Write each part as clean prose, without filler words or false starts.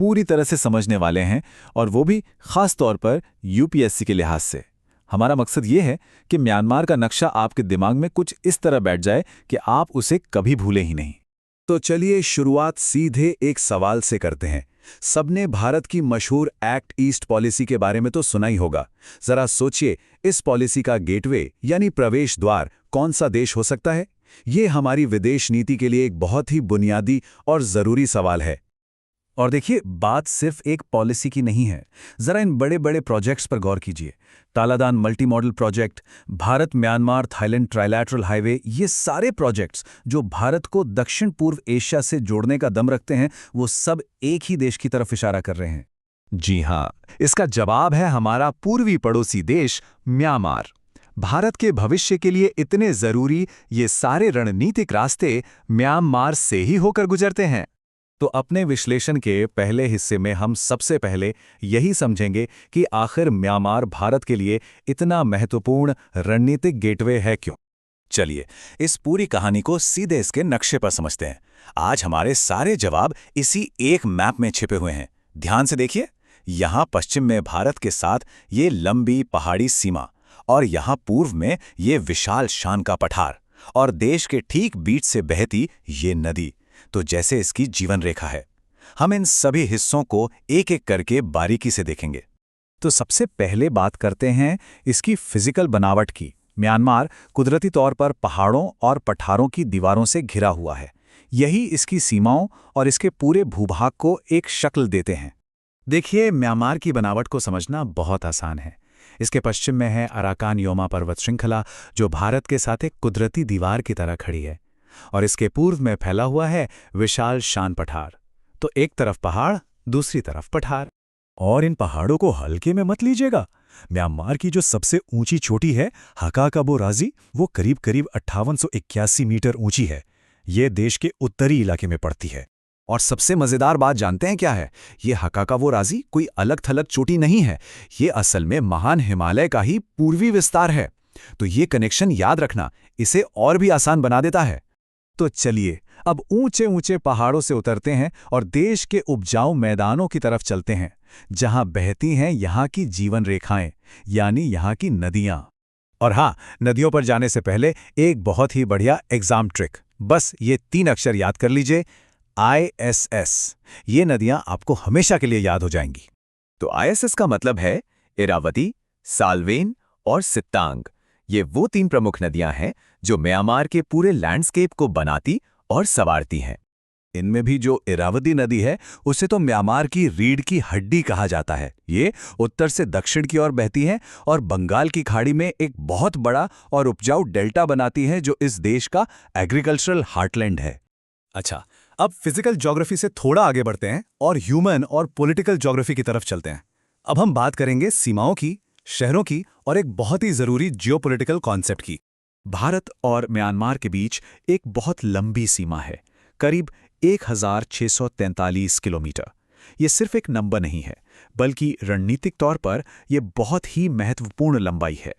पूरी तरह से समझने वाले हैं, और वो भी खास तौर पर यूपीएससी के लिहाज से। हमारा मकसद ये है कि म्यांमार का नक्शा आपके दिमाग में कुछ इस तरह बैठ जाए कि आप उसे कभी भूलें ही नहीं। तो चलिए शुरुआत सीधे एक सवाल से करते हैं। सबने भारत की मशहूर एक्ट ईस्ट पॉलिसी के बारे में तो सुना ही होगा। जरा सोचिए, इस पॉलिसी का गेटवे यानी प्रवेश द्वार कौन सा देश हो सकता है? ये हमारी विदेश नीति के लिए एक बहुत ही बुनियादी और जरूरी सवाल है। और देखिए, बात सिर्फ एक पॉलिसी की नहीं है। जरा इन बड़े बड़े प्रोजेक्ट्स पर गौर कीजिए। Kaladan multi modal project, Bharat Myanmar Thailand trilateral highway, ये सारे प्रोजेक्ट्स जो भारत को दक्षिण पूर्व एशिया से जोड़ने का दम रखते हैं, वो सब एक ही देश की तरफ इशारा कर रहे हैं। जी हाँ, इसका जवाब है हमारा पूर्वी पड़ोसी देश म्यांमार। भारत के भविष्य के लिए इतने जरूरी ये सारे रणनीतिक रास्ते म्यांमार से ही होकर गुजरते हैं। तो अपने विश्लेषण के पहले हिस्से में हम सबसे पहले यही समझेंगे कि आखिर म्यांमार भारत के लिए इतना महत्वपूर्ण रणनीतिक गेटवे है क्यों। चलिए इस पूरी कहानी को सीधे इसके नक्शे पर समझते हैं। आज हमारे सारे जवाब इसी एक मैप में छिपे हुए हैं। ध्यान से देखिए, यहाँ पश्चिम में भारत के साथ ये लंबी पहाड़ी सीमा, और यहाँ पूर्व में ये विशाल शान का पठार, और देश के ठीक बीच से बहती ये नदी, तो जैसे इसकी जीवन रेखा है। हम इन सभी हिस्सों को एक एक करके बारीकी से देखेंगे। तो सबसे पहले बात करते हैं इसकी फिजिकल बनावट की। म्यांमार कुदरती तौर पर पहाड़ों और पठारों की दीवारों से घिरा हुआ है। यही इसकी सीमाओं और इसके पूरे भूभाग को एक शक्ल देते हैं। देखिए, म्यांमार की बनावट को समझना बहुत आसान है। इसके पश्चिम में है अराकान योमा पर्वत श्रृंखला, जो भारत के साथ एक कुदरती दीवार की तरह खड़ी है, और इसके पूर्व में फैला हुआ है विशाल शान पठार। तो एक तरफ पहाड़, दूसरी तरफ पठार। और इन पहाड़ों को हल्के में मत लीजिएगा। म्यांमार की जो सबसे ऊंची चोटी है, हकाकाबो राजी, वो करीब करीब 5881 मीटर ऊंची है। ये देश के उत्तरी इलाके में पड़ती है। और सबसे मजेदार बात जानते हैं क्या है? ये हकाकाबो राजी कोई अलग थलग चोटी नहीं है। ये असल में महान हिमालय का ही पूर्वी विस्तार है। तो ये कनेक्शन याद रखना इसे और भी आसान बना देता है। तो चलिए अब ऊंचे ऊंचे पहाड़ों से उतरते हैं और देश के उपजाऊ मैदानों की तरफ चलते हैं, जहां बहती हैं यहाँ की जीवन रेखाएं, यानी यहाँ की नदियां। और हाँ, नदियों पर जाने से पहले एक बहुत ही बढ़िया एग्जाम ट्रिक। बस ये 3 अक्षर याद कर लीजिए, ISS। ये नदियां आपको हमेशा के लिए याद हो जाएंगी। तो ISS का मतलब है इरावती, साल्वेन और सित्तांग। ये वो 3 प्रमुख नदियां हैं जो म्यांमार के पूरे लैंडस्केप को बनाती और संवारती हैं। इनमें भी जो इरावती नदी है, उसे तो म्यांमार की रीढ़ की हड्डी कहा जाता है। ये उत्तर से दक्षिण की ओर बहती है और बंगाल की खाड़ी में एक बहुत बड़ा और उपजाऊ डेल्टा बनाती है, जो इस देश का एग्रीकल्चरल हार्टलैंड है। अच्छा, अब फिजिकल ज्योग्राफी से थोड़ा आगे बढ़ते हैं और ह्यूमन और पॉलिटिकल ज्योग्राफी की तरफ चलते हैं। अब हम बात करेंगे सीमाओं की, शहरों की और एक बहुत ही जरूरी जियोपॉलिटिकल कॉन्सेप्ट की। भारत और म्यांमार के बीच एक बहुत लंबी सीमा है, करीब 1643 किलोमीटर। ये सिर्फ एक नंबर नहीं है, बल्कि रणनीतिक तौर पर यह बहुत ही महत्वपूर्ण लंबाई है।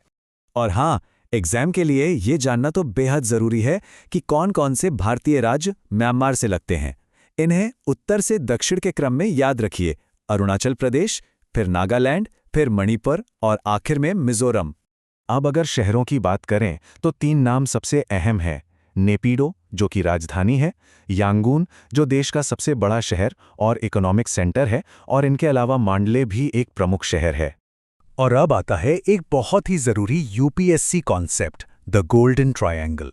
और हाँ, एग्जाम के लिए ये जानना तो बेहद जरूरी है कि कौन कौन से भारतीय राज्य म्यांमार से लगते हैं। इन्हें उत्तर से दक्षिण के क्रम में याद रखिए। अरुणाचल प्रदेश, फिर नागालैंड, फिर मणिपुर और आखिर में मिजोरम। अब अगर शहरों की बात करें तो 3 नाम सबसे अहम हैं। नेपिडो, जो कि राजधानी है, यांगून, जो देश का सबसे बड़ा शहर और इकोनॉमिक सेंटर है, और इनके अलावा मांडले भी एक प्रमुख शहर है। और अब आता है एक बहुत ही जरूरी UPSC concept, the golden triangle.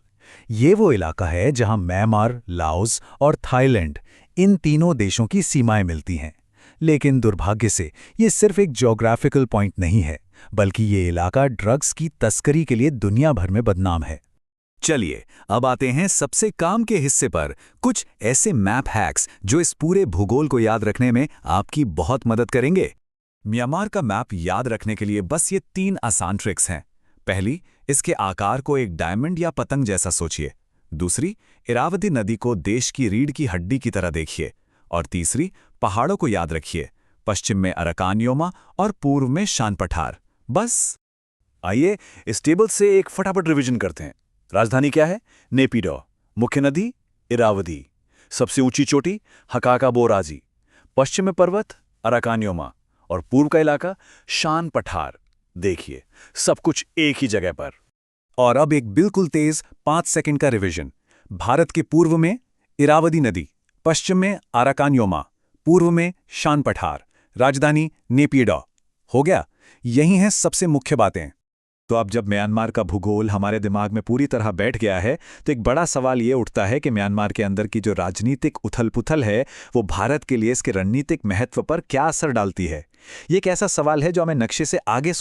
ये वो इलाका है जहां म्यांमार, लाओस और थाईलैंड, इन तीनों देशों की सीमाएं मिलती हैं। लेकिन दुर्भाग्य से ये सिर्फ एक ज्योग्राफिकल पॉइंट नहीं है, बल्कि ये इलाका ड्रग्स की तस्करी के लिए दुनिया भर में बदनाम है। चलिए अब आते हैं सबसे काम के हिस्से पर, कुछ ऐसे मैप हैक्स जो इस पूरे भूगोल को याद रखने में आपकी बहुत मदद करेंगे। म्यांमार का मैप याद रखने के लिए बस ये 3 आसान ट्रिक्स हैं। पहली, इसके आकार को एक डायमंड या पतंग जैसा सोचिए। दूसरी, इरावती नदी को देश की रीढ़ की हड्डी की तरह देखिए। और तीसरी, पहाड़ों को याद रखिए, पश्चिम में अराकान योमा और पूर्व में शान पठार। बस आइए इस टेबल से एक फटाफट रिवीजन करते हैं। राजधानी क्या है? नेपिडो। मुख्य नदी इरावती। सबसे ऊंची चोटी हकाकाबो राजी। पश्चिम में पर्वत अराकानियोमा और पूर्व का इलाका शान पठार। देखिए, सब कुछ एक ही जगह पर। और अब एक बिल्कुल तेज 5 सेकंड का रिवीजन। भारत के पूर्व में इरावदी नदी, पश्चिम में अराकानियोमा, पूर्व में शान पठार, राजधानी नेपिडॉ। हो गया। यही हैं सबसे मुख्य बातें। तो अब जब म्यांमार का भूगोल हमारे दिमाग में पूरी तरह बैठ गया है, तो एक बड़ा सवाल ये उठता है कि म्यांमार के अंदर की जो राजनीतिक उथल-पुथल है, वो भारत के लिए इसके रणनीतिक महत्व पर क्या असर डालती है। ये एक ऐसा सवाल है जो हमें नक्शे से आगे